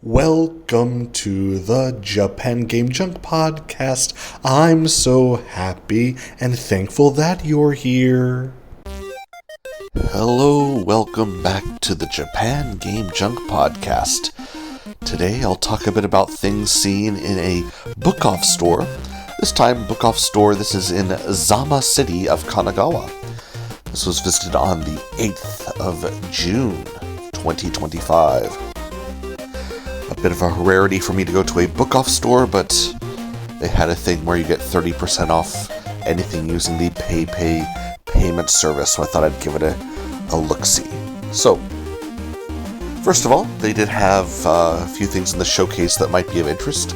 Welcome to the Japan Game Junk podcast. I'm so happy and thankful that you're here. Hello, welcome back to the Japan Game Junk podcast. Today I'll talk a bit about things seen in a book-off store. This time, book-off store, this is in Zama City of Kanagawa. This was visited on the 8th of June, 2025. A bit of a rarity for me to go to a book-off store, but they had a thing where you get 30% off anything using the PayPay payment service, so I thought I'd give it a look-see. So, first of all, they did have a few things in the showcase that might be of interest.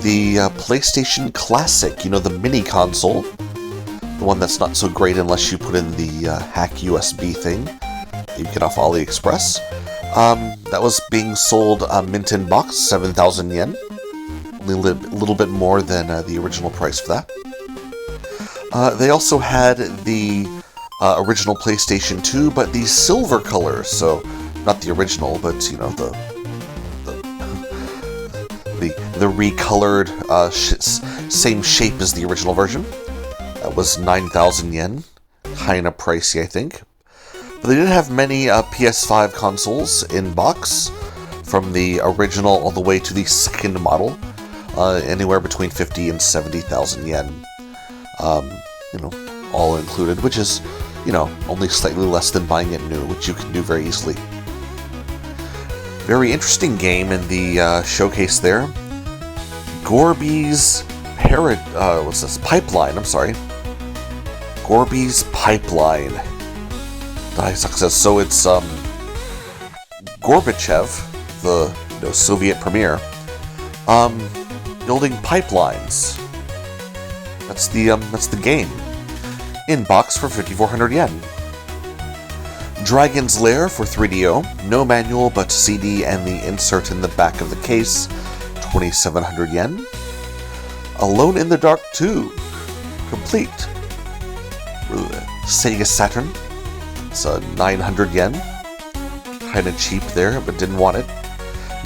The PlayStation Classic, the mini console, the one that's not so great unless you put in the hack USB thing you get off AliExpress. That was being sold mint in box, 7,000 yen. Only a little bit more than the original price for that. They also had the original PlayStation 2, but the silver color, so not the original, but the recolored same shape as the original version. That was 9,000 yen, kind of pricey, I think. But they did have many PS5 consoles in box, from the original all the way to the second model, anywhere between 50 and 70,000 yen, all included, which is, only slightly less than buying it new, which you can do very easily. Very interesting game in the showcase there. Gorby's Pipeline, Gorby's Pipeline. So it's Gorbachev, the Soviet premier, building pipelines. That's the game. In box for 5,400 yen. Dragon's Lair for 3DO, no manual but CD and the insert in the back of the case, 2,700 yen. Alone in the Dark 2, complete. Sega Saturn. It's 900 yen. Kinda cheap there, but didn't want it.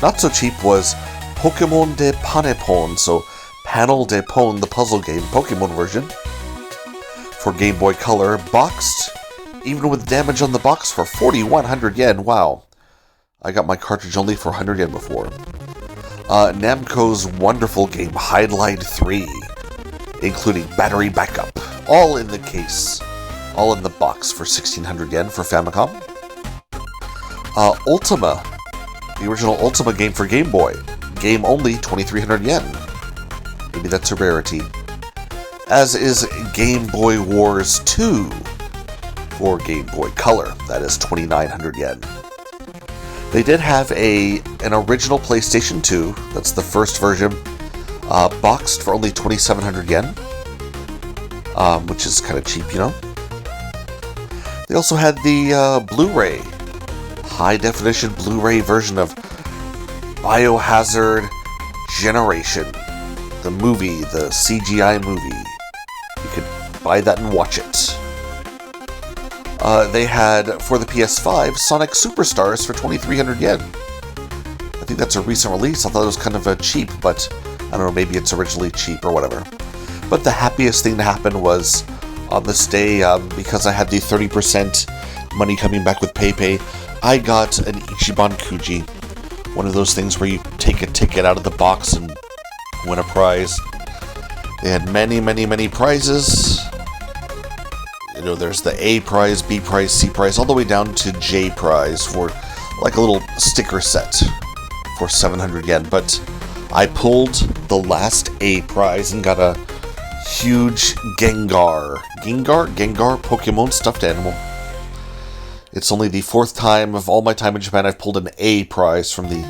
Not so cheap was Pokemon de Panepon, so Panel de Pon, the puzzle game, Pokemon version. For Game Boy Color, boxed, even with damage on the box, for 4,100 yen. Wow. I got my cartridge only for 100 yen before. Namco's wonderful game, Highlight 3, including battery backup, all in the case. All in the box for 1,600 yen for Famicom. Ultima, the original Ultima game for Game Boy. Game only, 2,300 yen. Maybe that's a rarity. As is Game Boy Wars 2 for Game Boy Color. That is 2,900 yen. They did have an original PlayStation 2, that's the first version, boxed for only 2,700 yen, which is kind of cheap, They also had the Blu-ray, high-definition Blu-ray version of Biohazard Generation, the movie, the CGI movie. You could buy that and watch it. They had, for the PS5, Sonic Superstars for 2,300 yen. I think that's a recent release. I thought it was kind of cheap, but I don't know, maybe it's originally cheap or whatever. But the happiest thing to happen was, on this day, because I had the 30% money coming back with PayPay, I got an Ichiban Kuji. One of those things where you take a ticket out of the box and win a prize. They had many, many, many prizes. There's the A prize, B prize, C prize, all the way down to J prize for like a little sticker set for 700 yen. But I pulled the last A prize and got a huge Gengar Pokemon stuffed animal. It's only the fourth time of all my time in Japan I've pulled an A prize from the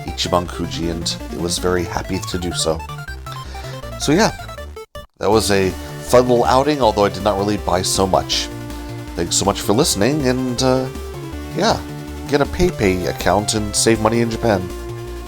Ichiban Kuji, and it was very happy to do so. So yeah, that was a fun little outing, although I did not really buy so much. Thanks so much for listening, and get a PayPay account and save money in Japan.